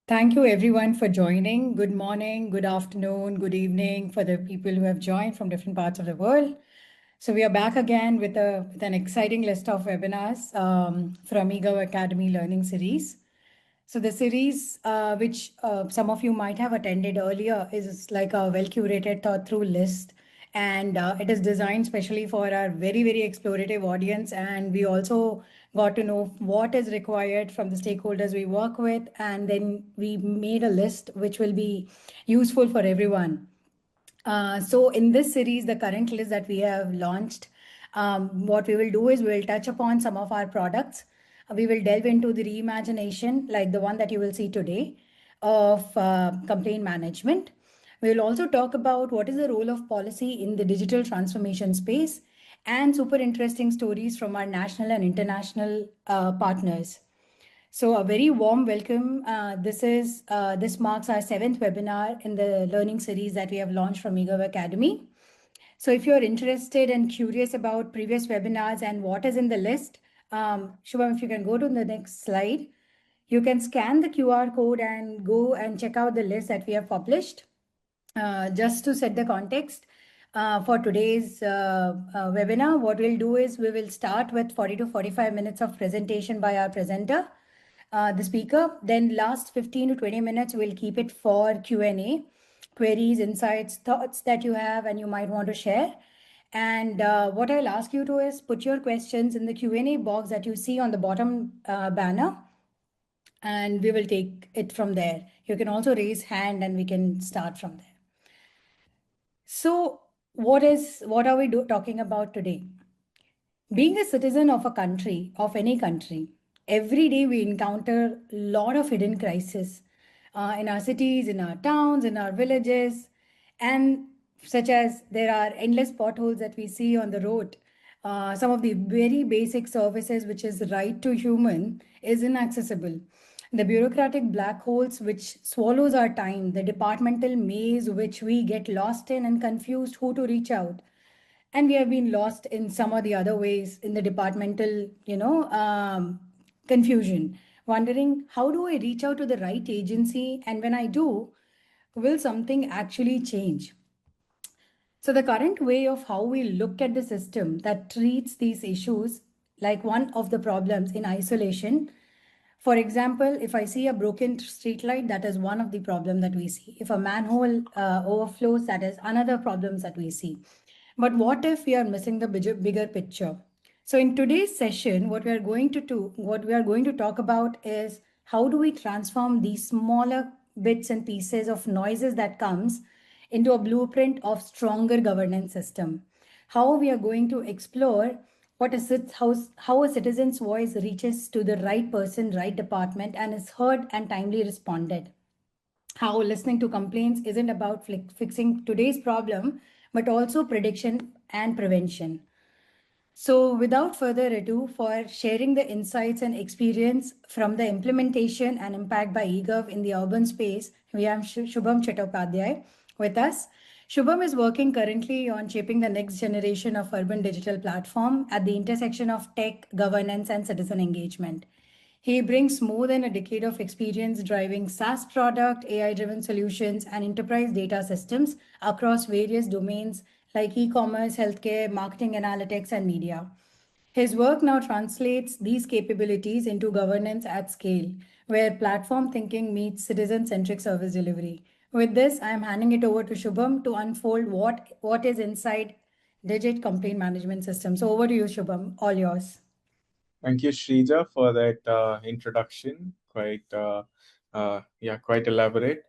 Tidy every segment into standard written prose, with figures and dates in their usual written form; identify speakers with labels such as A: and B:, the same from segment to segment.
A: Thank you everyone for joining. Good morning, good afternoon, good evening for the people who have joined from different parts of the world. So we are back again with an exciting list of webinars from eGov Academy Learning Series. So the series, which some of you might have attended earlier, is like a well-curated, thought-through list. And it is designed specially for our very, very explorative audience. And we also got to know what is required from the stakeholders we work with. And then we made a list which will be useful for everyone. So in this series, the current list that we have launched, what we will do is we will touch upon some of our products. We will delve into the reimagination, like the one that you will see today, of complaint management. We will also talk about what is the role of policy in the digital transformation space and super interesting stories from our national and international partners. So a very warm welcome. This marks our 7th webinar in the learning series that we have launched from eGov Academy. So if you're interested and curious about previous webinars and what is in the list, Shubham, if you can go to the next slide, you can scan the QR code and go and check out the list that we have published. Just to set the context for today's webinar, what we'll do is we will start with 40 to 45 minutes of presentation by our presenter, the speaker. Then last 15 to 20 minutes, we'll keep it for Q&A, queries, insights, thoughts that you have and you might want to share. And what I'll ask you to is put your questions in the Q&A box that you see on the bottom banner, and we will take it from there. You can also raise hand and we can start from there. So what are we talking about today? Being a citizen of a country, of any country, every day we encounter a lot of hidden crises in our cities, in our towns, in our villages, and such as there are endless potholes that we see on the road. Some of the very basic services, which is right to human, is inaccessible. The bureaucratic black holes which swallows our time, the departmental maze which we get lost in and confused who to reach out. And we have been lost in some or the other ways in the departmental, confusion, wondering how do I reach out to the right agency? And when I do, will something actually change? So the current way of how we look at the system that treats these issues like one of the problems in isolation. For example, if I see a broken streetlight, that is one of the problems that we see. If a manhole overflows, that is another problem that we see. But what if we are missing the bigger picture? So in today's session, what we are going to talk about is how do we transform these smaller bits and pieces of noises that comes into a blueprint of stronger governance system. How we are going to explore how a citizen's voice reaches to the right person, right department, and is heard and timely responded. How listening to complaints isn't about fixing today's problem, but also prediction and prevention. So without further ado, for sharing the insights and experience from the implementation and impact by eGov in the urban space, we have Shubham Chattopadhyay with us. Shubham is working currently on shaping the next generation of urban digital platform at the intersection of tech, governance, and citizen engagement. He brings more than a decade of experience driving SaaS product, AI-driven solutions, and enterprise data systems across various domains like e-commerce, healthcare, marketing analytics, and media. His work now translates these capabilities into governance at scale, where platform thinking meets citizen-centric service delivery. With this, I am handing it over to Shubham to unfold what is inside DIGIT complaint management system. So over to you, Shubham, all yours.
B: Thank you, Shrija, for that introduction. Quite elaborate,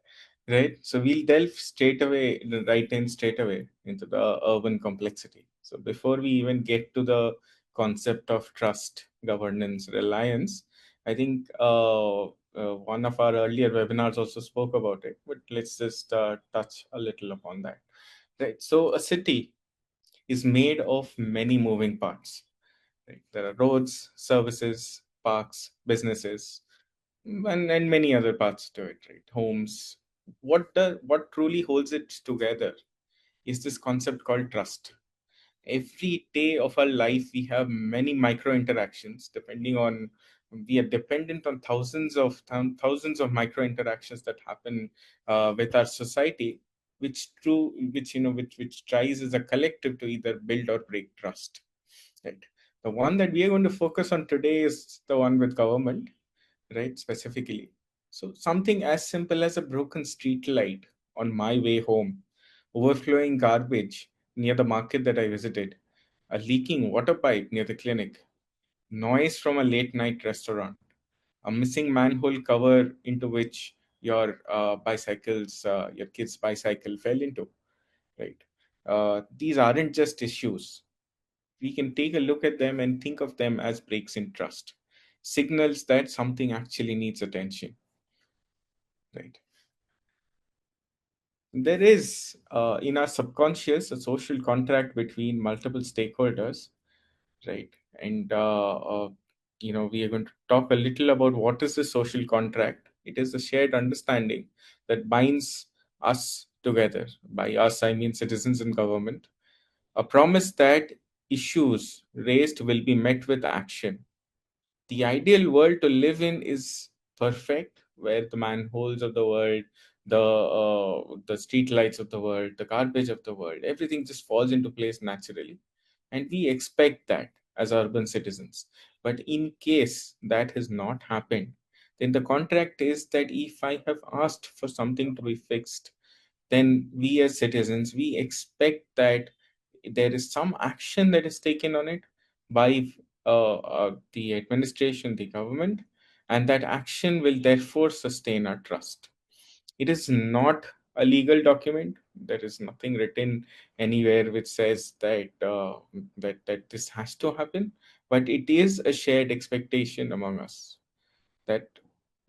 B: right? So we'll delve straight away into the urban complexity. So before we even get to the concept of trust, governance, reliance, I think one of our earlier webinars also spoke about it, but let's just touch a little upon that. Right. So a city is made of many moving parts. Right? There are roads, services, parks, businesses, and many other parts to it. Right? Homes. What truly holds it together is this concept called trust. Every day of our life, we have many micro interactions depending on we are dependent on thousands of micro interactions that happen with our society, which tries as a collective to either build or break trust. Right. The one that we are going to focus on today is the one with government, right? Specifically, so something as simple as a broken street light on my way home, overflowing garbage near the market that I visited, a leaking water pipe near the clinic, noise from a late night restaurant, a missing manhole cover into which your kid's bicycle fell into, right? These aren't just issues. We can take a look at them and think of them as breaks in trust, signals that something actually needs attention, right? There is, in our subconscious, a social contract between multiple stakeholders, right? And we are going to talk a little about what is the social contract. It is a shared understanding that binds us together. By us, I mean citizens and government. A promise that issues raised will be met with action. The ideal world to live in is perfect, where the manholes of the world, the street lights of the world, the garbage of the world, everything just falls into place naturally, and we expect that as urban citizens. But in case that has not happened, then the contract is that if I have asked for something to be fixed, then we as citizens, we expect that there is some action that is taken on it by the administration, the government, and that action will therefore sustain our trust. It is not a legal document. There is nothing written anywhere which says that this has to happen, but it is a shared expectation among us that,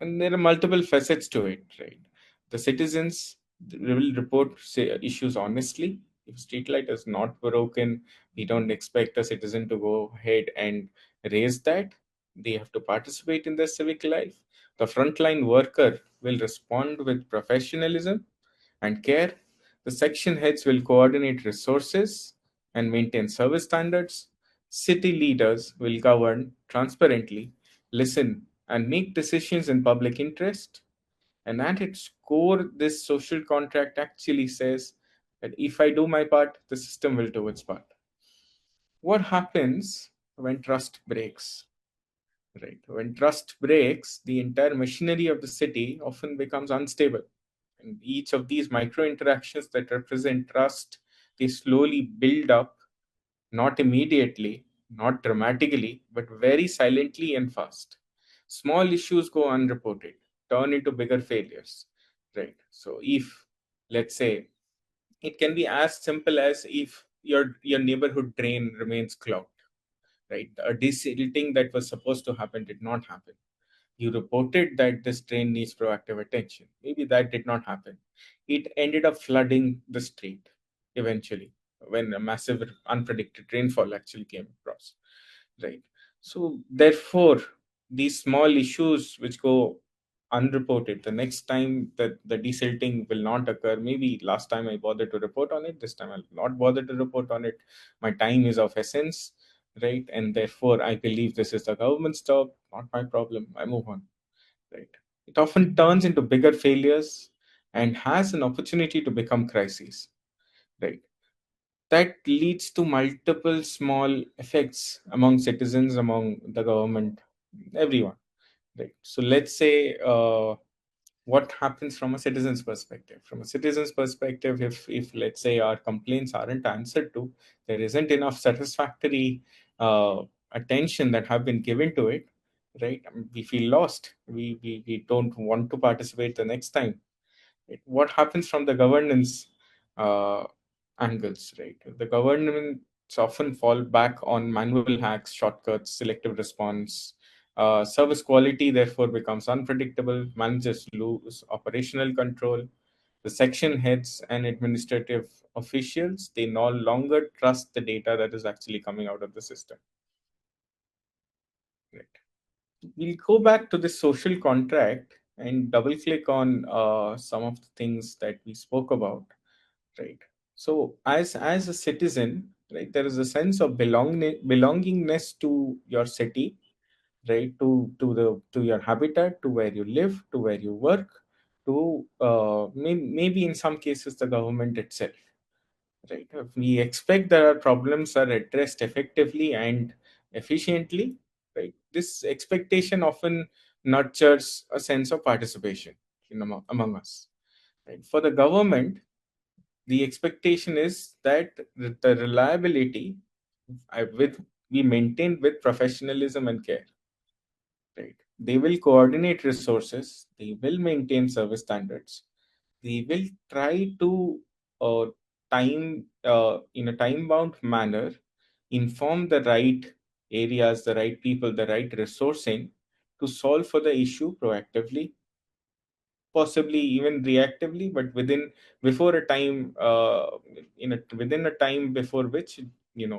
B: and there are multiple facets to it, right? The citizens will report issues honestly. If street light is not broken, we don't expect a citizen to go ahead and raise that. They have to participate in their civic life. The frontline worker will respond with professionalism and care. The section heads will coordinate resources and maintain service standards. City leaders will govern transparently, listen, and make decisions in public interest. And at its core, this social contract actually says that if I do my part, the system will do its part. What happens when trust breaks? Right. When trust breaks, the entire machinery of the city often becomes unstable. And each of these micro interactions that represent trust, they slowly build up, not immediately, not dramatically, but very silently and fast. Small issues go unreported, turn into bigger failures. Right. So if, let's say, it can be as simple as if your neighborhood drain remains clogged, right? A desilting that was supposed to happen did not happen. You reported that this train needs proactive attention. Maybe that did not happen. It ended up flooding the street eventually when a massive unpredicted rainfall actually came across. Right. So therefore, these small issues which go unreported, the next time that the desilting will not occur. Maybe last time I bothered to report on it, this time I'll not bother to report on it. My time is of essence, right? And therefore, I believe this is the government's job, not my problem. I move on, right? It often turns into bigger failures and has an opportunity to become crises, right? That leads to multiple small effects among citizens, among the government, everyone, right? So let's say what happens from a citizen's perspective. From a citizen's perspective, if let's say our complaints aren't answered to, there isn't enough satisfactory attention that have been given to it, right? We feel lost. We don't want to participate the next time. Right? What happens from the governance uh, angles, right? The governments often fall back on manual hacks, shortcuts, selective response. Service quality therefore becomes unpredictable. Managers lose operational control. The section heads and administrative officials, they no longer trust the data that is actually coming out of the system. Right. We'll go back to the social contract and double click on some of the things that we spoke about, right? So as a citizen, right, there is a sense of belongingness to your city, right? To your habitat, to where you live, to where you work, to maybe in some cases the government itself, right? We expect that our problems are addressed effectively and efficiently, right? This expectation often nurtures a sense of participation among us, right? For the government, the expectation is that the reliability with we maintain with professionalism and care, right? They will coordinate resources, they will maintain service standards, they will try to uh, time in a time bound manner inform the right areas, the right people, the right resourcing to solve for the issue proactively, possibly even reactively, but before a time within a time before which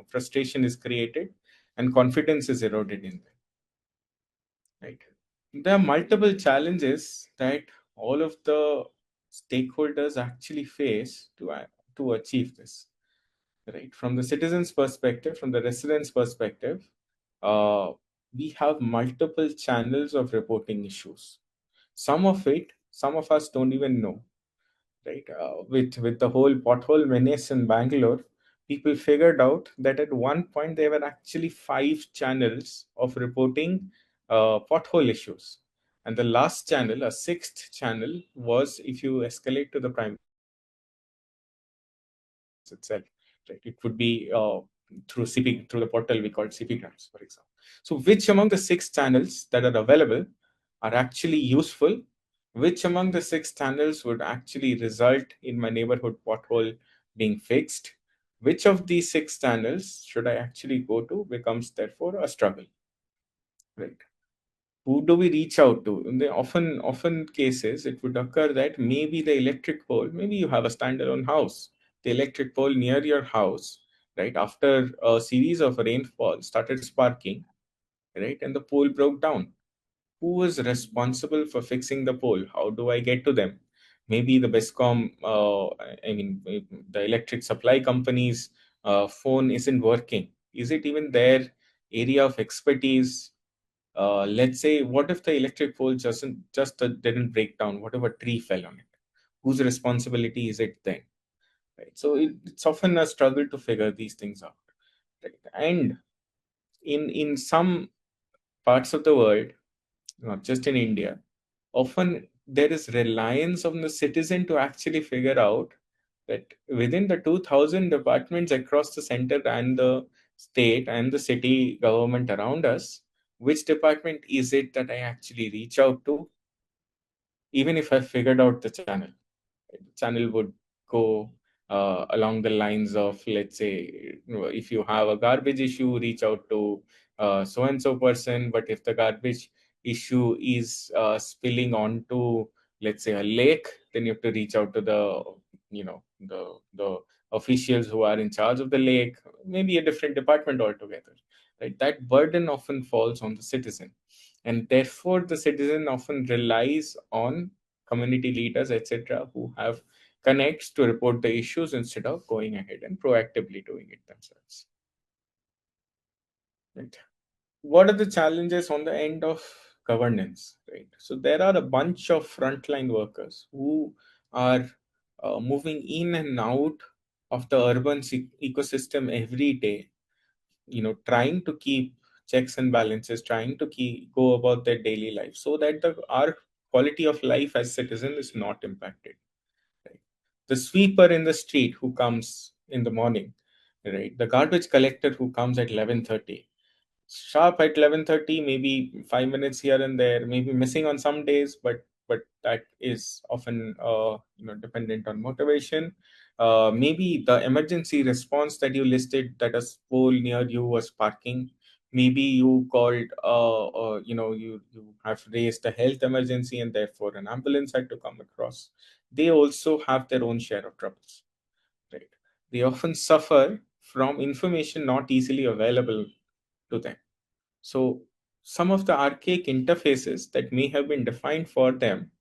B: frustration is created and confidence is eroded in them, right? There are multiple challenges that all of the stakeholders actually face to achieve this, right? From the citizens perspective, from the residents perspective, uh, we have multiple channels of reporting issues. Some of us don't even know, right? With the whole pothole menace in Bangalore, people figured out that at one point there were actually 5 channels of reporting pothole issues, and the last channel, a sixth channel, was if you escalate to the prime itself, right? It would be through CP, through the portal we call CP grants, for example. So, which among the 6 channels that are available are actually useful? Which among the 6 channels would actually result in my neighborhood pothole being fixed? Which of these 6 channels should I actually go to becomes therefore a struggle, right? Who do we reach out to? In the often cases, it would occur that maybe the electric pole, maybe you have a standalone house, the electric pole near your house, right, after a series of rainfall started sparking, right, and the pole broke down. Who is responsible for fixing the pole? How do I get to them? Maybe the Bescom, the electric supply company's phone isn't working. Is it even their area of expertise? Let's say, what if the electric pole just didn't break down? What if a tree fell on it? Whose responsibility is it then? Right. So it's often a struggle to figure these things out. Right. And in some parts of the world, not just in India, often there is reliance on the citizen to actually figure out that within the 2000 departments across the center and the state and the city government around us, which department is it that I actually reach out to, even if I figured out the channel? The channel would go along the lines of, let's say, if you have a garbage issue, reach out to so and so person. But if the garbage issue is spilling onto, let's say, a lake, then you have to reach out to the officials who are in charge of the lake, maybe a different department altogether, right? That burden often falls on the citizen, and therefore the citizen often relies on community leaders, etc., who have connects to report the issues instead of going ahead and proactively doing it themselves. Right. What are the challenges on the end of governance? Right. So there are a bunch of frontline workers who are moving in and out of the urban ecosystem every day. Trying to keep checks and balances, trying to go about their daily life so that our quality of life as citizen is not impacted. Right? The sweeper in the street who comes in the morning, right? The garbage collector who comes at 11:30, sharp at 11:30, maybe 5 minutes here and there, maybe missing on some days, but that is often dependent on motivation. Maybe the emergency response that you listed, that a pole near you was parking. Maybe you called, you have raised a health emergency and therefore an ambulance had to come across. They also have their own share of troubles, right? They often suffer from information not easily available to them. So some of the archaic interfaces that may have been defined for them,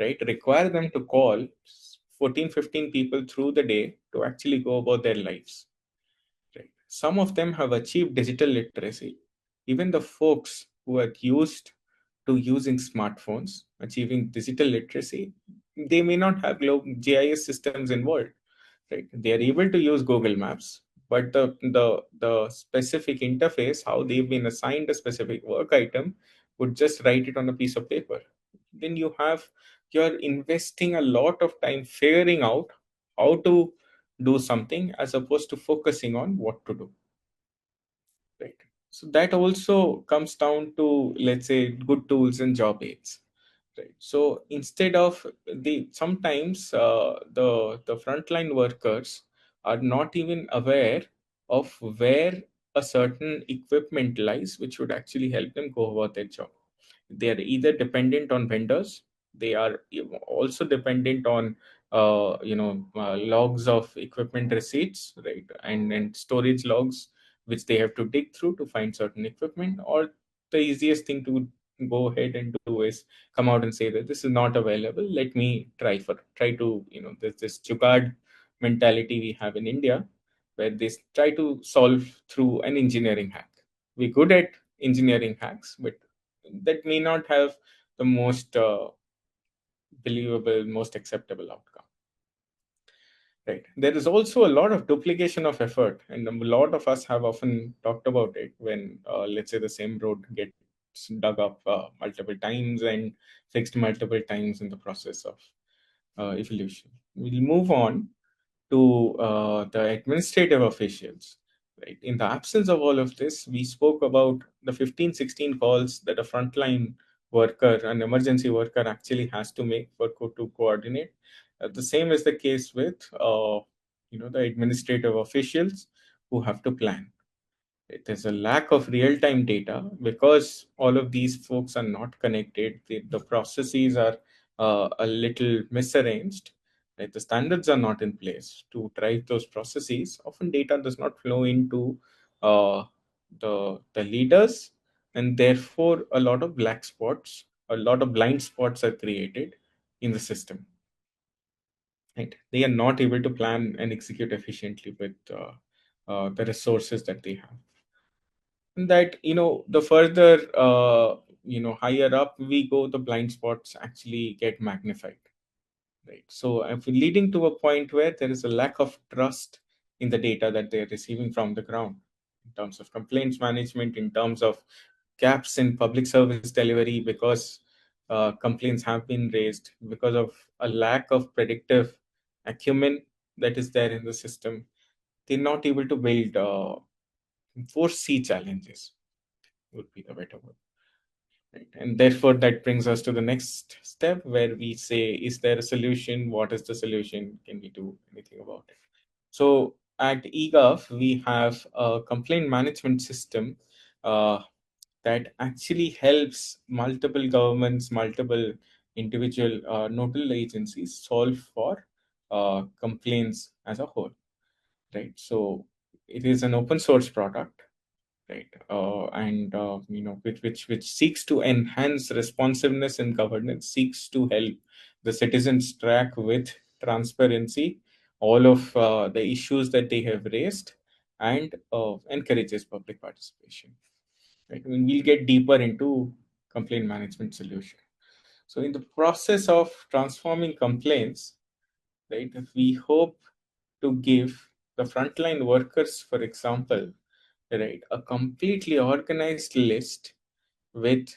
B: right, require them to call 14, 15 people through the day to actually go about their lives. Right. Some of them have achieved digital literacy. Even the folks who are used to using smartphones, achieving digital literacy, they may not have GIS systems involved, right? They are able to use Google Maps, but the specific interface, how they've been assigned a specific work item, would just write it on a piece of paper. Then you're investing a lot of time figuring out how to do something as opposed to focusing on what to do, right? So that also comes down to, let's say, good tools and job aids, right? So instead of the sometimes the frontline workers are not even aware of where a certain equipment lies, which would actually help them go about their job. They are either dependent on vendors, they are also dependent on logs of equipment receipts, right, and storage logs which they have to dig through to find certain equipment. Or the easiest thing to go ahead and do is come out and say that this is not available, let me try to, there's this jugaad mentality we have in India, where they try to solve through an engineering hack. We're good at engineering hacks, but that may not have the most believable, most acceptable outcome. Right. There is also a lot of duplication of effort, and a lot of us have often talked about it when, let's say, the same road gets dug up multiple times and fixed multiple times in the process of evolution. We'll move on to the administrative officials. Right. In the absence of all of this, we spoke about the 15, 16 calls that a frontline worker, an emergency worker, actually has to make to coordinate. The same is the case with the administrative officials who have to plan. There's a lack of real-time data because all of these folks are not connected. The processes are a little misarranged. Right? The standards are not in place to drive those processes. Often data does not flow into uh, the leaders, and therefore a lot of black spots, a lot of blind spots are created in the system. Right? They are not able to plan and execute efficiently with the resources that they have. That, the further higher up we go, the blind spots actually get magnified, right? So if leading to a point where there is a lack of trust in the data that they're receiving from the ground, in terms of complaints management, in terms of gaps in public service delivery, because complaints have been raised because of a lack of predictive acumen that is there in the system. They're not able to build foresee challenges, would be the better word. Right? And therefore, that brings us to the next step where we say, is there a solution? What is the solution? Can we do anything about it? So at eGov, we have a complaint management system uh, that actually helps multiple governments, multiple individual nodal agencies solve for complaints as a whole. Right. So it is an open source product, right, and which seeks to enhance responsiveness and governance, seeks to help the citizens track with transparency all of the issues that they have raised, and encourages public participation, right? I mean, we'll get deeper into complaint management solution. So in the process of transforming complaints, right, we hope to give the frontline workers, for example, right, a completely organized list with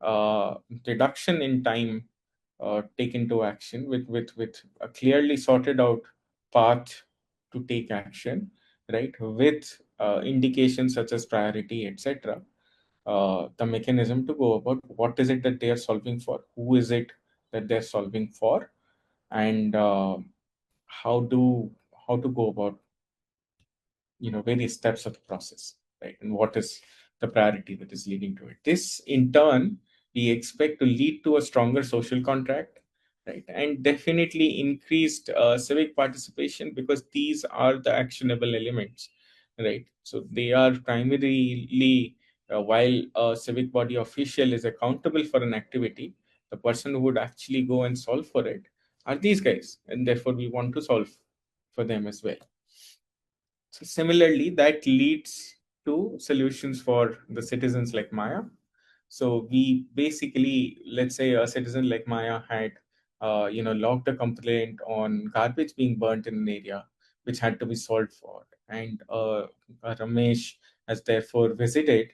B: uh, reduction in time taken to action, with a clearly sorted out path to take action, right, with indications such as priority, etc. The mechanism to go about what is it that they are solving for, who is it that they're solving for, and how do how to go about various steps of the process, right, and what is the priority that is leading to it. This in turn we expect to lead to a stronger social contract, right, and definitely increased civic participation, because these are the actionable elements, right? So they are primarily, while a civic body official is accountable for an activity, the person who would actually go and solve for it are these guys, and therefore we want to solve for them as well. So similarly, that leads to solutions for the citizens like Maya. So we basically, let's say a citizen like Maya had, logged a complaint on garbage being burnt in an area, which had to be solved for. And Ramesh has therefore visited,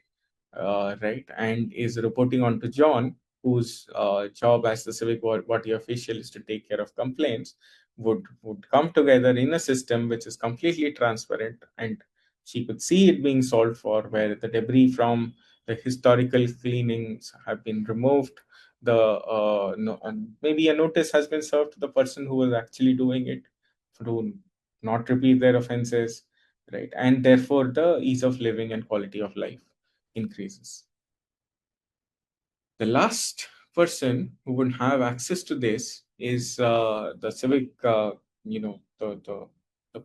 B: right, and is reporting on to John, whose job as the civic body official is to take care of complaints, would come together in a system which is completely transparent, and she could see it being solved for, where the debris from the historical cleanings have been removed. The no, and maybe a notice has been served to the person who was actually doing it to not repeat their offenses, right? And therefore, the ease of living and quality of life increases. The last person who would have access to this is the civic, the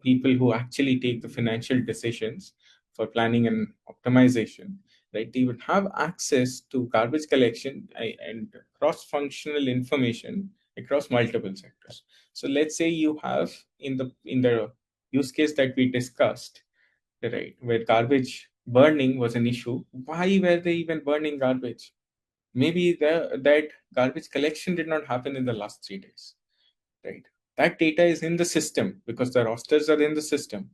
B: people who actually take the financial decisions for planning and optimization, right? They would have access to garbage collection and cross-functional information across multiple sectors. So let's say you have in the use case that we discussed, right, where garbage burning was an issue. Why were they even burning garbage? Maybe that garbage collection did not happen in the last 3 days, right? That data is in the system because the rosters are in the system,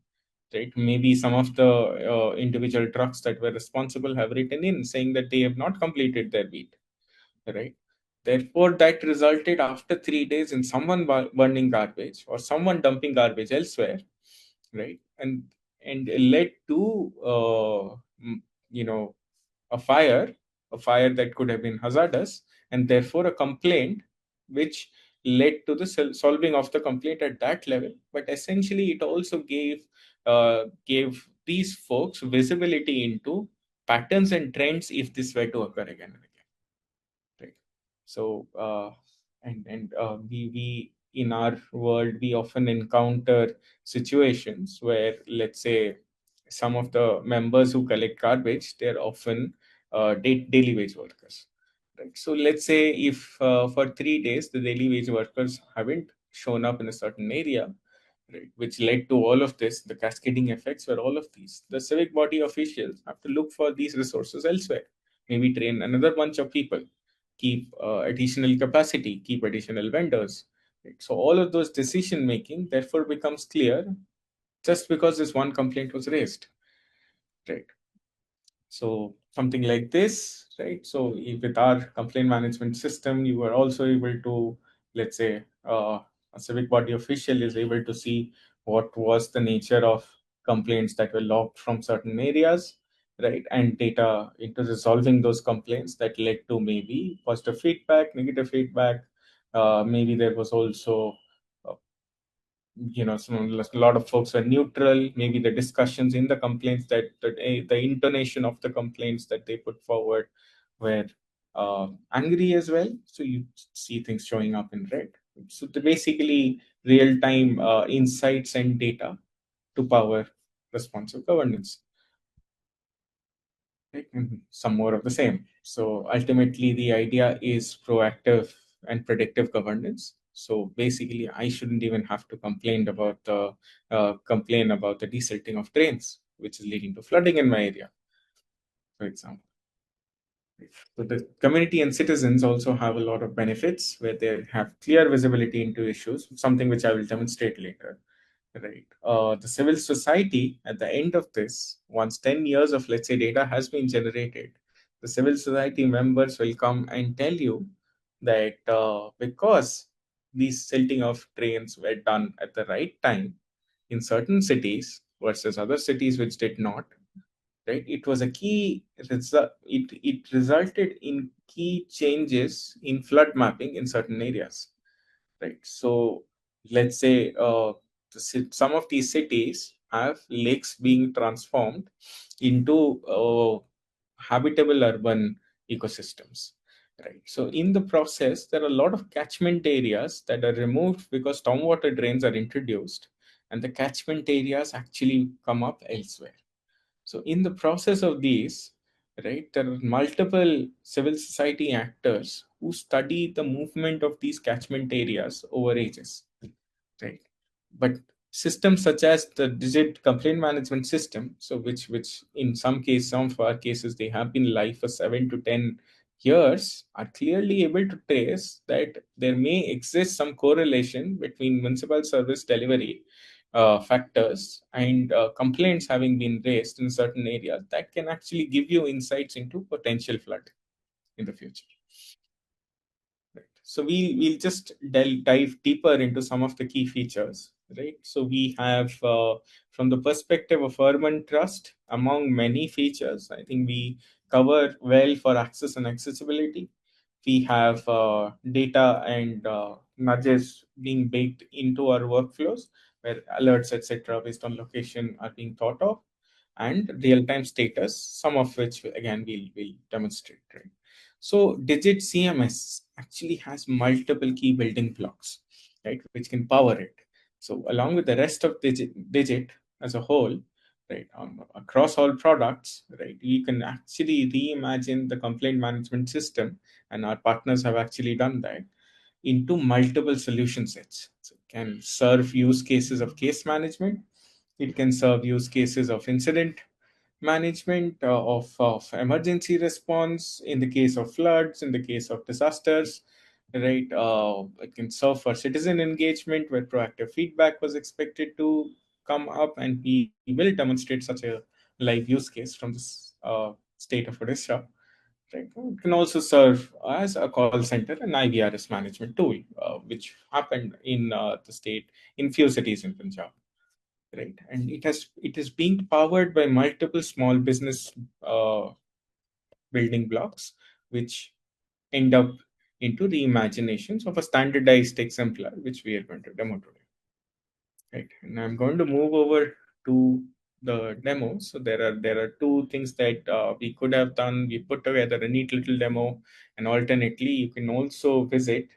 B: right? Maybe some of the individual trucks that were responsible have written in saying that they have not completed their beat, right? Therefore, that resulted after 3 days in someone burning garbage or someone dumping garbage elsewhere, right? And it led to you know a fire, a fire that could have been hazardous, and therefore a complaint, which led to the solving of the complaint at that level. But essentially, it also gave these folks visibility into patterns and trends if this were to occur again and again. Right. So, we in our world we often encounter situations where, let's say, some of the members who collect garbage, they're often daily wage workers. Right. So let's say if for 3 days the daily wage workers haven't shown up in a certain area, right, which led to all of this, the cascading effects were all of these. The civic body officials have to look for these resources elsewhere. Maybe train another bunch of people, keep additional capacity, keep additional vendors. Right? So all of those decision making therefore becomes clear just because this one complaint was raised. Right. So something like this, right? So with our complaint management system, you are also able to, let's say, a civic body official is able to see what was the nature of complaints that were logged from certain areas, right? And data into resolving those complaints that led to maybe positive feedback, negative feedback. Maybe there was also uh, a lot of folks are neutral. Maybe the discussions in the complaints that the intonation of the complaints that they put forward were angry as well, so you see things showing up in red. So basically real-time insights and data to power responsive governance, right? And some more of the same. So ultimately, the idea is proactive and predictive governance. So basically, I shouldn't even have to complain about the desilting of drains, which is leading to flooding in my area, for example. So the community and citizens also have a lot of benefits where they have clear visibility into issues, something which I will demonstrate later. Right. The civil society at the end of this, once 10 years of, let's say, data has been generated, the civil society members will come and tell you that because these silting of trains were done at the right time in certain cities versus other cities which did not, right? It was a key it resulted in key changes in flood mapping in certain areas, right? So let's say some of these cities have lakes being transformed into habitable urban ecosystems, right? So in the process, there are a lot of catchment areas that are removed because stormwater drains are introduced, and the catchment areas actually come up elsewhere. So in the process of these, right, there are multiple civil society actors who study the movement of these catchment areas over ages, right? But systems such as the DIGIT complaint management system, so which in some of our cases, they have been live for 7 to 10 Yours are clearly able to trace that there may exist some correlation between municipal service delivery factors and complaints having been raised in certain areas that can actually give you insights into potential flood in the future. Right. So we'll just dive deeper into some of the key features. Right. So we have, from the perspective of urban trust, among many features, I think we cover well for access and accessibility. We have data and nudges being baked into our workflows, where alerts, etc., based on location are being thought of, and real-time status, some of which again we'll demonstrate. Right. So DIGIT CMS actually has multiple key building blocks, right, which can power it. So along with the rest of DIGIT as a whole, right, across all products, right, you can actually reimagine the complaint management system, and our partners have actually done that, into multiple solution sets. So it can serve use cases of case management, it can serve use cases of incident management, of emergency response in the case of floods, in the case of disasters, right? It can serve for citizen engagement where proactive feedback was expected to come up, and we will demonstrate such a live use case from this state of Odisha. Right. It can also serve as a call center and IVRS management tool, which happened in the state in few cities in Punjab. Right, and it is being powered by multiple small business uh, building blocks, which end up into reimaginations of a standardized exemplar, which we are going to demo today. Right, and I'm going to move over to the demo. So there are two things that we could have done. We put together a neat little demo, and alternately, you can also visit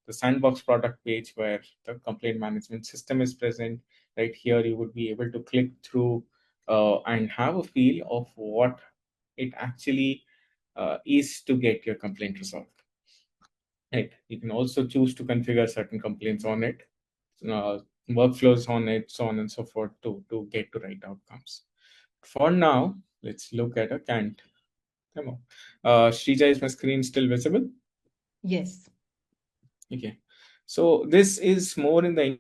B: the sandbox product page where the complaint management system is present. Right here, you would be able to click through and have a feel of what it actually is to get your complaint resolved. Right, you can also choose to configure certain complaints on it, uh, workflows on it, so on and so forth, to get to right outcomes. For now, let's look at a canned demo. Shrija, is my screen still visible?
A: Yes.
B: Okay. So this is more in the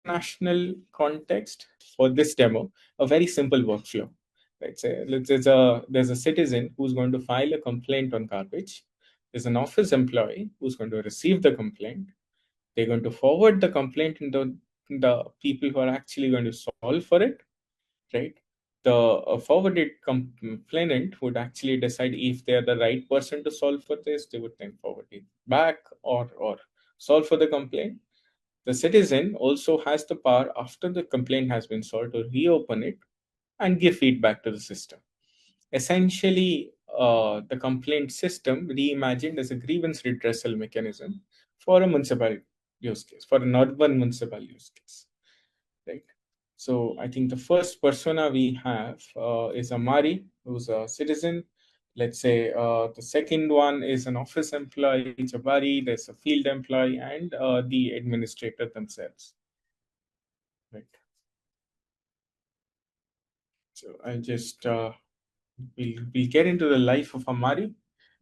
B: international context for this demo, a very simple workflow. Right. Say there's a citizen who's going to file a complaint on garbage. There's an office employee who's going to receive the complaint. They're going to forward the complaint into the people who are actually going to solve for it, right? The forwarded complainant would actually decide if they are the right person to solve for this. They would then forward it back, or solve for the complaint. The citizen also has the power, after the complaint has been solved, to reopen it and give feedback to the system. Essentially, the complaint system reimagined as a grievance redressal mechanism for a municipal use case, for an urban municipal use case, right? So I think the first persona we have is Amari, who's a citizen. Let's say the second one is an office employee, Jabari, there's a field employee, and the administrator themselves, right? So I'll just we'll get into the life of Amari,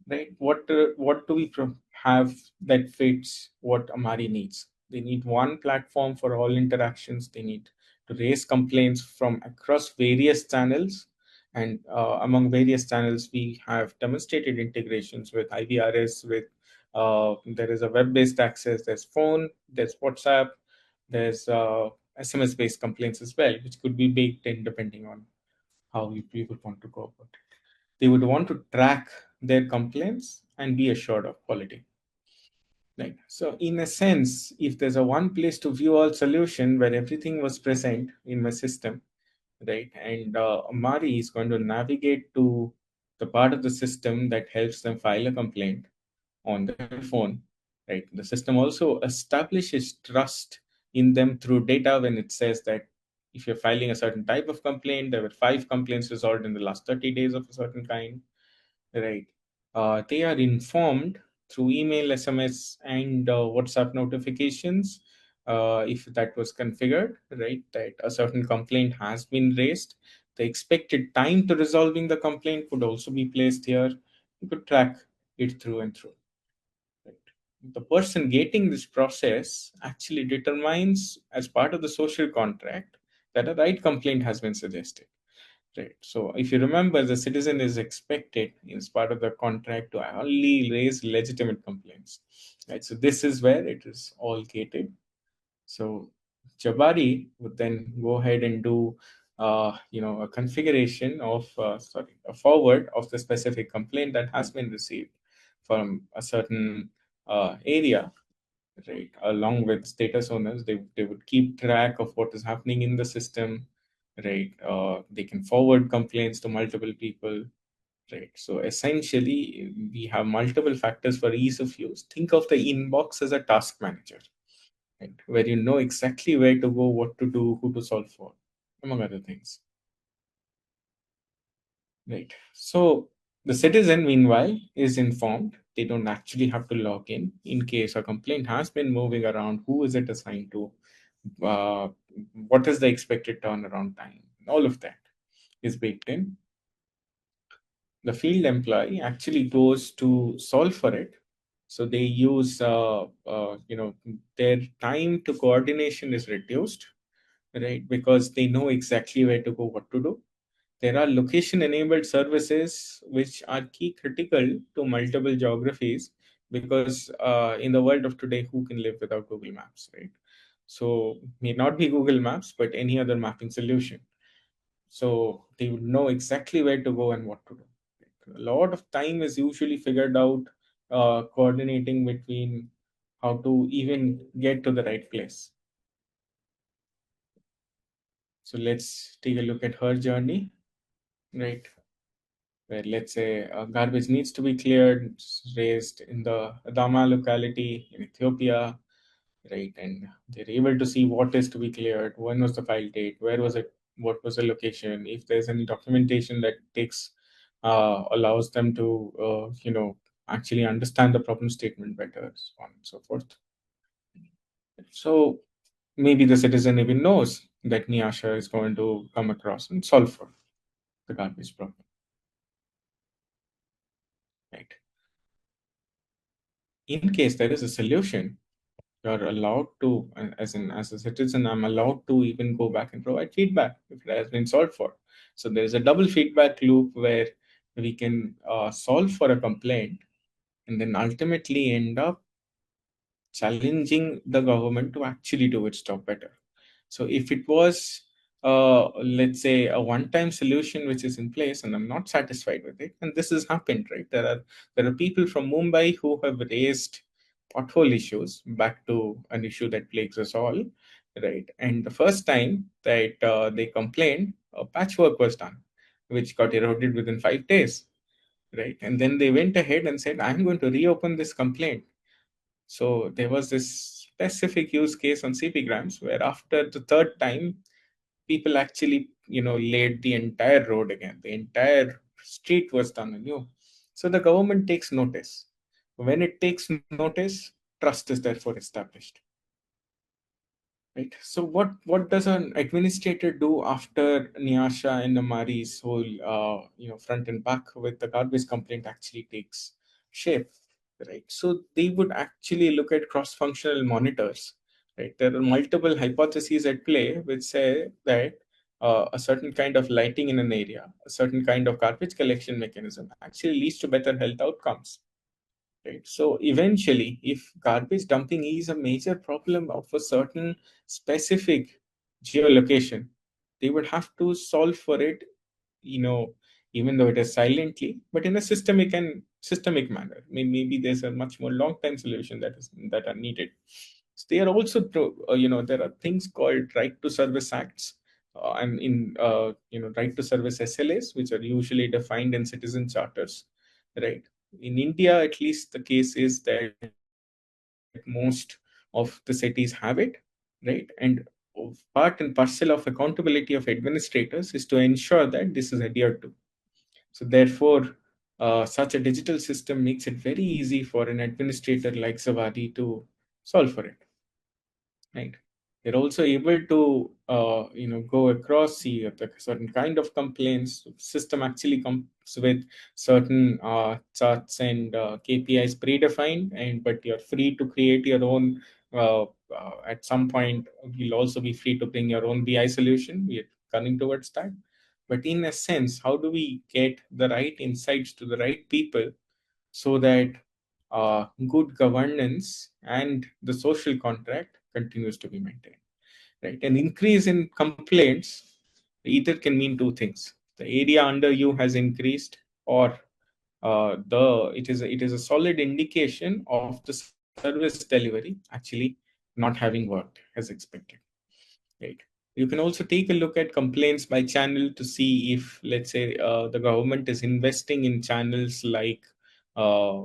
B: right? What do we have that fits what Amari needs? They need one platform for all interactions. They need to raise complaints from across various channels, and among various channels, we have demonstrated integrations with IVRS. With there is a web-based access. There's phone. There's WhatsApp. There's SMS-based complaints as well, which could be baked in depending on how you would want to go about it. They would want to track their complaints and be assured of quality. Right. So in a sense, if there's a one place to view all solution where everything was present in my system, right, and Mari is going to navigate to the part of the system that helps them file a complaint on their phone, right? The system also establishes trust in them through data when it says that if you're filing a certain type of complaint, there were 5 complaints resolved in the last 30 days of a certain kind, right? They are informed through email, SMS, and WhatsApp notifications, if that was configured, right, that a certain complaint has been raised. The expected time to resolving the complaint would also be placed here. You could track it through and through. Right? The person getting this process actually determines, as part of the social contract, that a right complaint has been suggested. Right. So if you remember, the citizen is expected, as part of the contract, to only raise legitimate complaints. Right. So this is where it is all gated. So Jabari would then go ahead and do, a configuration of, a forward of the specific complaint that has been received from a certain area, right? Along with status owners, they would keep track of what is happening in the system, right? They can forward complaints to multiple people, right? So essentially, we have multiple factors for ease of use. Think of the inbox as a task manager, right? Where you know exactly where to go, what to do, who to solve for, among other things. Right. So the citizen, meanwhile, is informed. They don't actually have to log in case a complaint has been moving around. Who is it assigned to? Uh, what is the expected turnaround time? All of that is baked in. The field employee actually goes to solve for it. So they use, their time to coordination is reduced, right? Because they know exactly where to go, what to do. There are location enabled services which are key critical to multiple geographies, because in the world of today, who can live without Google Maps, right? So, may not be Google Maps, but any other mapping solution. So, they would know exactly where to go and what to do. A lot of time is usually figured out coordinating between how to even get to the right place. So, let's take a look at her journey, right? Where, let's say, garbage needs to be cleared, raised in the Adama locality in Ethiopia, right? And they're able to see what is to be cleared, when was the file date, where was it, what was the location, if there's any documentation that takes allows them to actually understand the problem statement better, so on and so forth. So maybe the citizen even knows that Niasha is going to come across and solve for the garbage problem, right? In case there is a solution, you're allowed to, as a citizen, I'm allowed to even go back and provide feedback if it has been solved for. So there's a double feedback loop where we can solve for a complaint and then ultimately end up challenging the government to actually do its job better. So if it was, let's say, a one-time solution which is in place, and I'm not satisfied with it, and this has happened, right? There are people from Mumbai who have raised pothole issues, back to an issue that plagues us all, right? And the first time that they complained, patchwork was done, which got eroded within 5 days, right? And then they went ahead and said, I'm going to reopen this complaint. So there was this specific use case on CPgrams where after the third time, people actually, laid the entire road again. The entire street was done anew. So the government takes notice. When it takes notice, trust is therefore established. Right. So what does an administrator do after Nyasha and Namari's whole front and back with the garbage complaint actually takes shape? Right. So they would actually look at cross-functional monitors. Right. There are multiple hypotheses at play which say that a certain kind of lighting in an area, a certain kind of garbage collection mechanism actually leads to better health outcomes. Right. So eventually, if garbage dumping is a major problem of a certain specific geolocation, they would have to solve for it, you know, even though it is silently, but in a systemic manner. Maybe there's a much more long-term solution that are needed. So they are also, there are things called right to service acts, and in right to service SLAs, which are usually defined in citizen charters, right? In India, at least, the case is that most of the cities have it, right? And part and parcel of accountability of administrators is to ensure that this is adhered to. So therefore, such a digital system makes it very easy for an administrator like Zawadi to solve for it, right? They're also able to go across, see a certain kind of complaints. System actually comes with certain charts and KPIs predefined, and but you're free to create your own. At some point, you'll also be free to bring your own BI solution. We're coming towards that. But in a sense, how do we get the right insights to the right people so that good governance and the social contract continues to be maintained? Right? An increase in complaints either can mean two things: the area under you has increased, or the it is a solid indication of the service delivery actually not having worked as expected. Right? You can also take a look at complaints by channel to see if, let's say, the government is investing in channels like uh,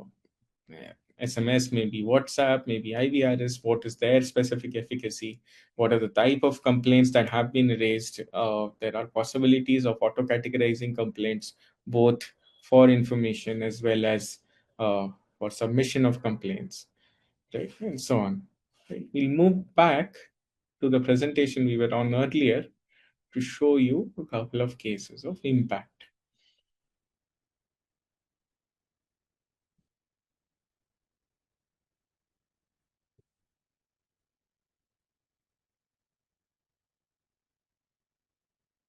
B: SMS, maybe WhatsApp, maybe IVRS. What is their specific efficacy? What are the type of complaints that have been raised? There are possibilities of auto categorizing complaints, both for information as well as for submission of complaints, right? And so on. Right. We'll move back to the presentation we were on earlier to show you a couple of cases of impact.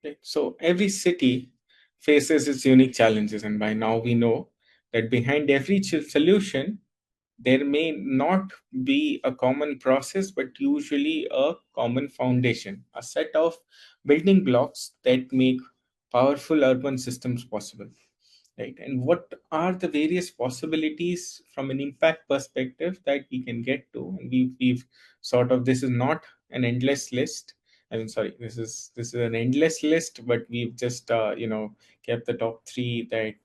B: Okay. So every city faces its unique challenges, and by now we know that behind every solution, there may not be a common process, but usually a common foundation, a set of building blocks that make powerful urban systems possible. Right? And what are the various possibilities from an impact perspective that we can get to? And we've sort of, this is not an endless list. I mean, sorry, this is an endless list, but we've just kept the top three that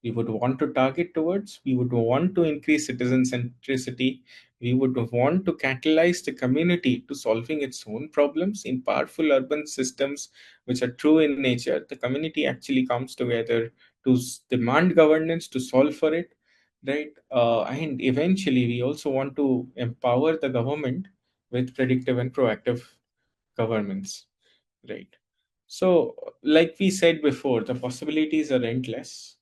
B: we would want to target towards. We would want to increase citizen centricity. We would want to catalyze the community to solving its own problems in powerful urban systems, which are true in nature. The community actually comes together to demand governance to solve for it, right? And eventually, we also want to empower the government with predictive and proactive governments, right? So, like we said before, the possibilities are endless.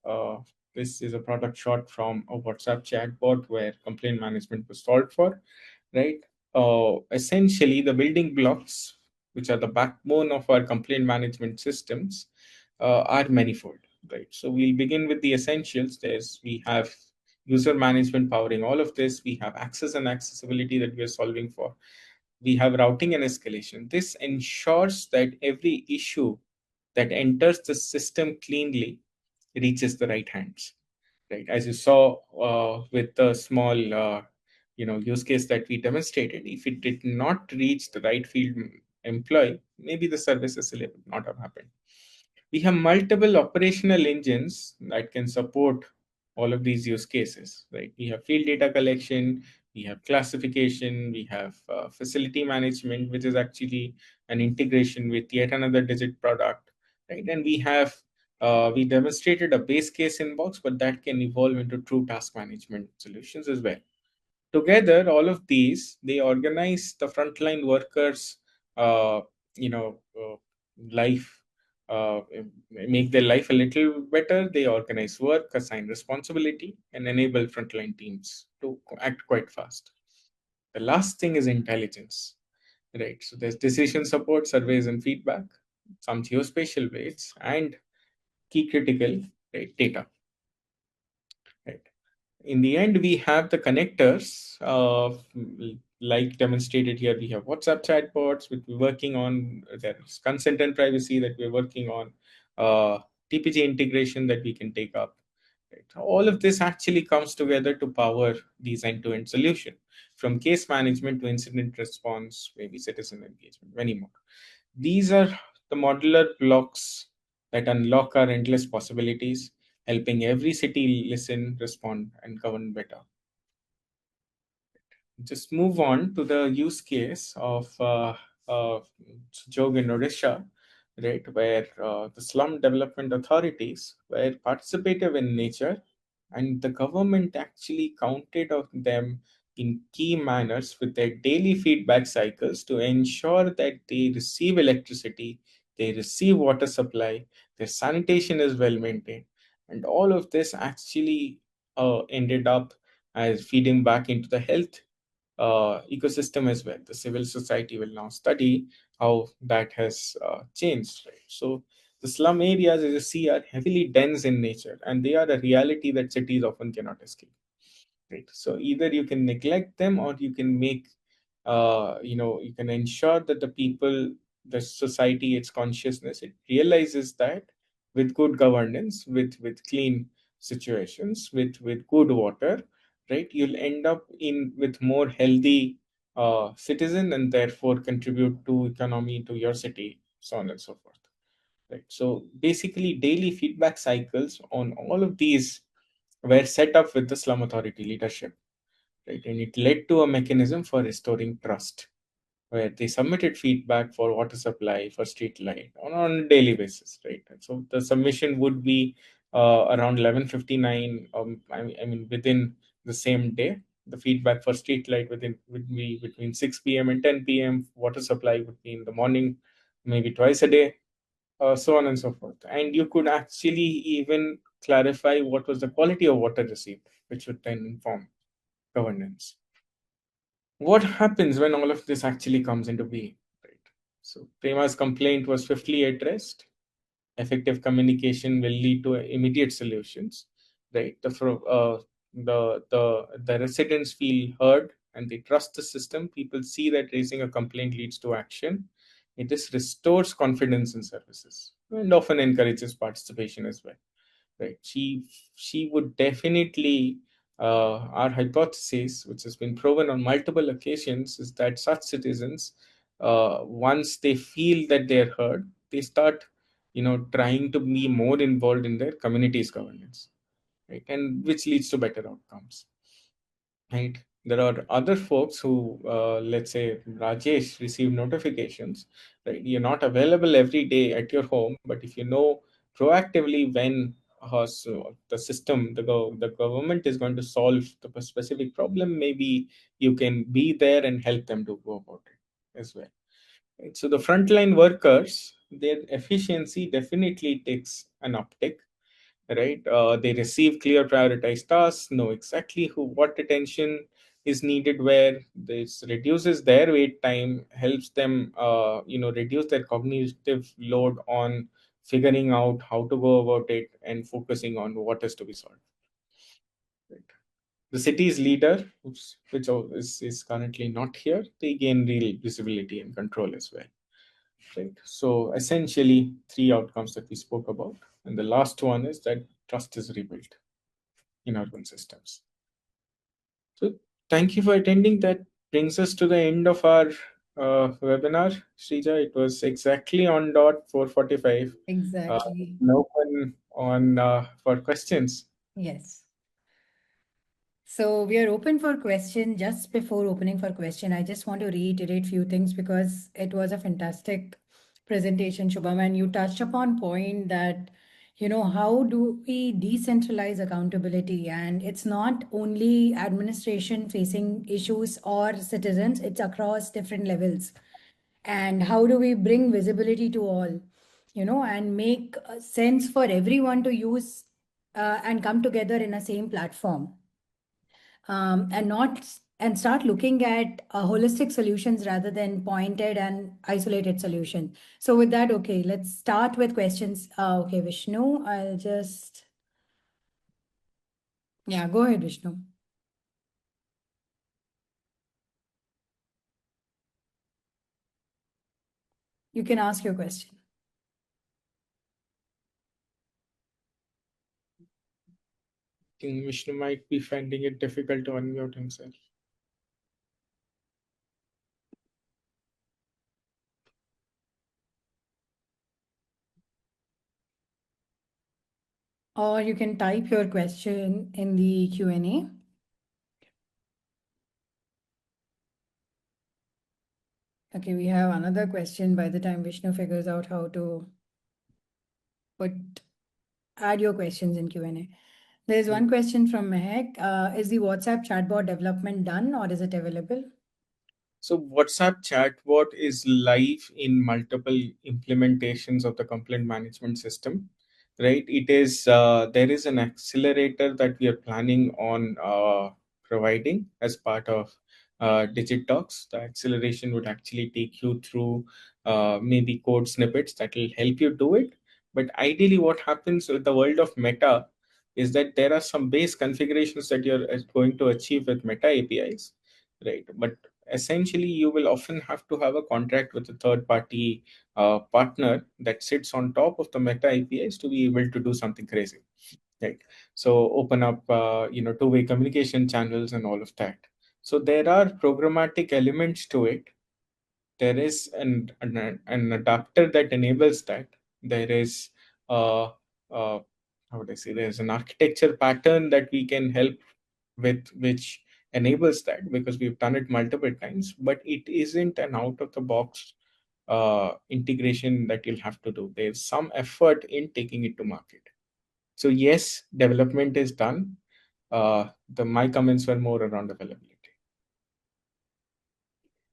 B: This is a product shot from a WhatsApp chatbot where complaint management was solved for, right? Essentially, the building blocks, which are the backbone of our complaint management systems, are manifold, right? So we'll begin with the essentials. We have user management powering all of this. We have access and accessibility that we are solving for. We have routing and escalation. This ensures that every issue that enters the system cleanly reaches the right hands, right? As you saw with the small use case that we demonstrated, if it did not reach the right field employee, maybe the service SLA would not have happened. We have multiple operational engines that can support all of these use cases, right? We have field data collection, we have classification, we have facility management, which is actually an integration with yet another digit product, right? And we demonstrated a base case inbox, but that can evolve into true task management solutions as well. Together, all of these, they organize the frontline workers, uh, you know, life, make their life a little better. They organize work, assign responsibility, and enable frontline teams to act quite fast. The last thing is intelligence, right? So there's decision support, surveys, and feedback, some geospatial weights, and key critical, right, data. Right. In the end, we have the connectors, like demonstrated here. We have WhatsApp chatbots, which we're working on. There's consent and privacy that we're working on. TPG integration that we can take up. Right. All of this actually comes together to power these end-to-end solution, from case management to incident response, maybe citizen engagement, many more. These are the modular blocks that unlock our endless possibilities, helping every city listen, respond, and govern better. Just move on to the use case of Jog in Odisha, right, where the slum development authorities were participative in nature, and the government actually counted on them in key manners with their daily feedback cycles to ensure that they receive electricity, they receive water supply, their sanitation is well maintained. And all of this actually ended up as feeding back into the health ecosystem as well. The civil society will now study how that has changed. Right? So the slum areas, as you see, are heavily dense in nature, and they are a reality that cities often cannot escape. Right? So either you can neglect them, or you can make, you can ensure that the people, the society, its consciousness, it realizes that with good governance, with clean situations, with good water, right, you'll end up in with more healthy citizen, and therefore contribute to economy, to your city, so on and so forth. Right. So basically, daily feedback cycles on all of these were set up with the slum authority leadership, right? And it led to a mechanism for restoring trust, where they submitted feedback for water supply, for street light on a daily basis, right? And so the submission would be around 11:59. I mean, within the same day. The feedback for street light would be between 6 p.m. and 10 p.m. Water supply would be in the morning, maybe twice a day, so on and so forth. And you could actually even clarify what was the quality of water received, which would then inform governance. What happens when all of this actually comes into being? Right. So Prema's complaint was swiftly addressed. Effective communication will lead to immediate solutions. Right. The residents feel heard and they trust the system. People see that raising a complaint leads to action. It just restores confidence in services and often encourages participation as well. Right. She would definitely, our hypothesis, which has been proven on multiple occasions, is that such citizens, once they feel that they're heard, they start, trying to be more involved in their community's governance, right, and which leads to better outcomes. Right. There are other folks who, let's say Rajesh, receive notifications. Right. You're not available every day at your home, but if you know proactively when so the system, the government is going to solve the specific problem, maybe you can be there and help them to go about it as well. Right. So the frontline workers, their efficiency definitely takes an uptick, right? They receive clear prioritized tasks, know exactly what attention is needed where. This reduces their wait time, helps them, reduce their cognitive load on figuring out how to go about it and focusing on what is to be solved. Right. The city's leader, which is currently not here, they gain real visibility and control as well. Right. So essentially, three outcomes that we spoke about, and the last one is that trust is rebuilt in urban systems. So thank you for attending. That brings us to the end of our webinar, Srija. It was exactly on dot 4:45.
A: Exactly.
B: Open on for questions.
A: Yes. So we are open for question. Just before opening for question, I just want to reiterate few things because it was a fantastic presentation, Shubham, and you touched upon point that, how do we decentralize accountability? And it's not only administration facing issues or citizens, it's across different levels. And how do we bring visibility to all, and make sense for everyone to use and come together in a same platform, and not and start looking at holistic solutions rather than pointed and isolated solutions. So with that, okay, let's start with questions. Okay, Vishnu, I'll just, yeah, go ahead, Vishnu. You can ask your question.
B: I think Vishnu might be finding it difficult to unmute himself.
A: Or you can type your question in the Q&A. Okay, we have another question by the time Vishnu figures out how to add your questions in Q&A. There's one question from Mehek. Is the WhatsApp chatbot development done or is it available?
B: So WhatsApp chatbot is live in multiple implementations of the complaint management system, right? It is there is an accelerator that we are planning on providing as part of Digit Talks. The acceleration would actually take you through maybe code snippets that will help you do it. But ideally, what happens with the world of Meta is that there are some base configurations that you're going to achieve with Meta APIs, right? But essentially you will often have to have a contract with a third party partner that sits on top of the Meta APIs to be able to do something crazy, right? So open up two-way communication channels and all of that. So there are programmatic elements to it. There is an adapter that enables that. There is how would I say, there's an architecture pattern that we can help with, which enables that, because we've done it multiple times, but it isn't an out of the box integration that you'll have to do. There's some effort in taking it to market. So yes, development is done. The my comments were more around availability.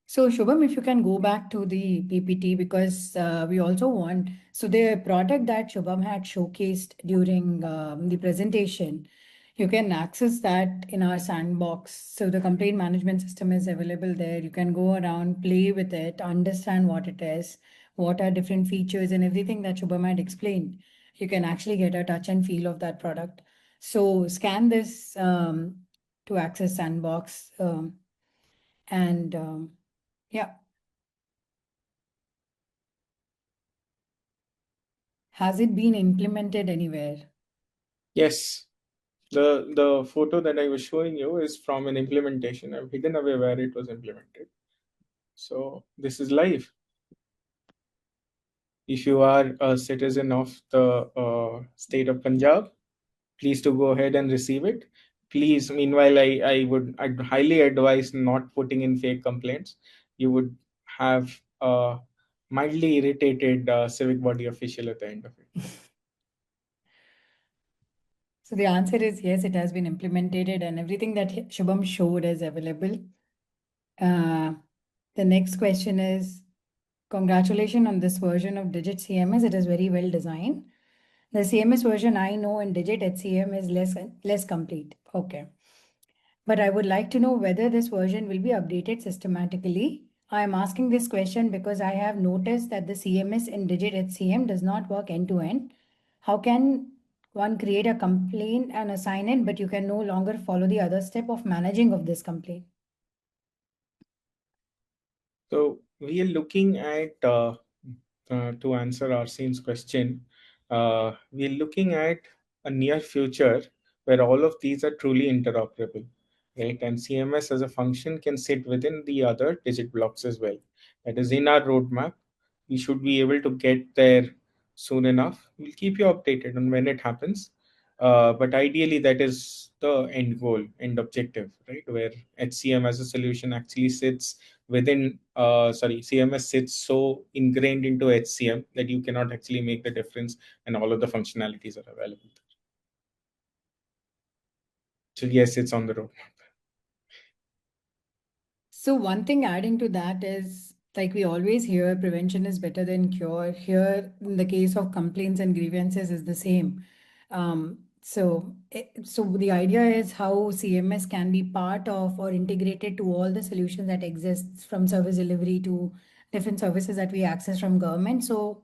A: So, Shubham, if you can go back to the PPT, because we also want, so the product that Shubham had showcased during the presentation, you can access that in our sandbox. So the complaint management system is available there. You can go around, play with it, understand what it is, what are different features and everything that Shubham had explained. You can actually get a touch and feel of that product. So scan this to access sandbox and yeah. Has it been implemented anywhere?
B: Yes, the photo that I was showing you is from an implementation. I've hidden away where it was implemented. So this is live. If you are a citizen of the state of Punjab, please to go ahead and receive it. Please, meanwhile, I'd highly advise not putting in fake complaints. You would have a mildly irritated civic body official at the end of it.
A: So the answer is yes, it has been implemented and everything that Shubham showed is available. Uh, the next question is, congratulations on this version of Digit CMS. It is very well designed. The CMS version I know in Digit HCM is less complete. Okay. But I would like to know whether this version will be updated systematically. I am asking this question because I have noticed that the CMS in Digit HCM does not work end to end. How can one create a complaint and assign it, but you can no longer follow the other step of managing of this complaint?
B: So we are looking at to answer Arsen's question. We are looking at a near future where all of these are truly interoperable, right? And CMS as a function can sit within the other digit blocks as well. That is in our roadmap. We should be able to get there soon enough. We'll keep you updated on when it happens. But ideally, that is the end goal, end objective, right? Where HCM as a solution actually sits within CMS sits so ingrained into HCM that you cannot actually make the difference, and all of the functionalities are available. So yes, it's on the road.
A: So one thing adding to that is, like we always hear, prevention is better than cure. Here, in the case of complaints and grievances, is the same. So the idea is how CMS can be part of or integrated to all the solutions that exists, from service delivery to different services that we access from government. So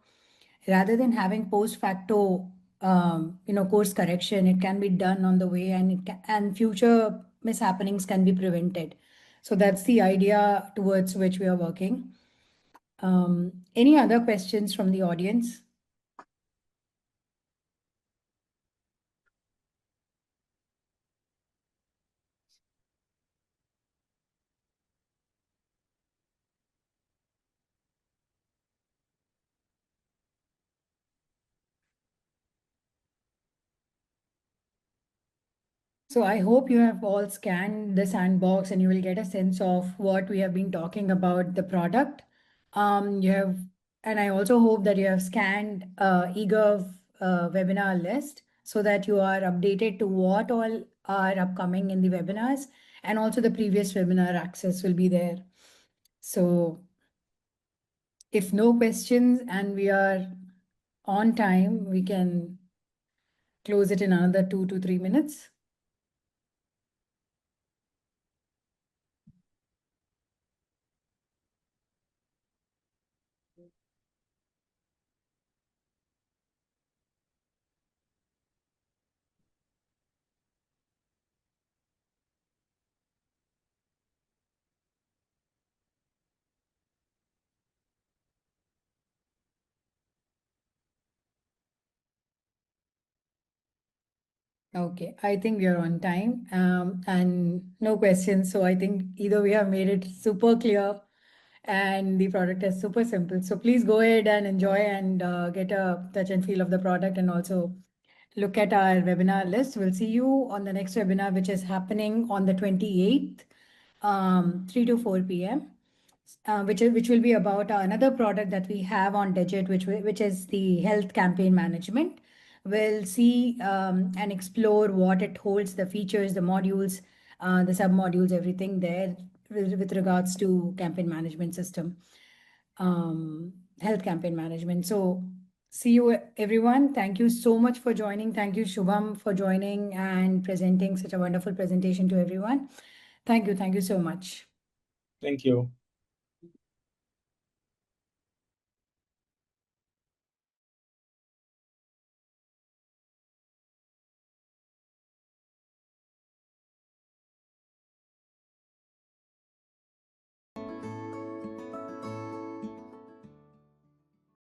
A: rather than having post facto, course correction, it can be done on the way, and and future mishappenings can be prevented. So that's the idea towards which we are working. Any other questions from the audience? So I hope you have all scanned the sandbox and you will get a sense of what we have been talking about the product. You have, and I also hope that you have scanned eGov webinar list. so that you are updated to what all are upcoming in the webinars, and also the previous webinar access will be there. So if no questions and we are on time, we can close it in another 2 to 3 minutes. Okay, I think we are on time and no questions. So I think either we have made it super clear and the product is super simple. So please go ahead and enjoy and get a touch and feel of the product, and also look at our webinar list. We'll see you on the next webinar, which is happening on the 28th, 3 to 4 p.m. Which will be about another product that we have on Digit, which is the health campaign management. We'll see and explore what it holds, the features, the modules, the sub-modules, everything there with regards to campaign management system, health campaign management. So see you everyone. Thank you so much for joining. Thank you, Shubham, for joining and presenting such a wonderful presentation to everyone. Thank you. Thank you so much.
B: Thank you.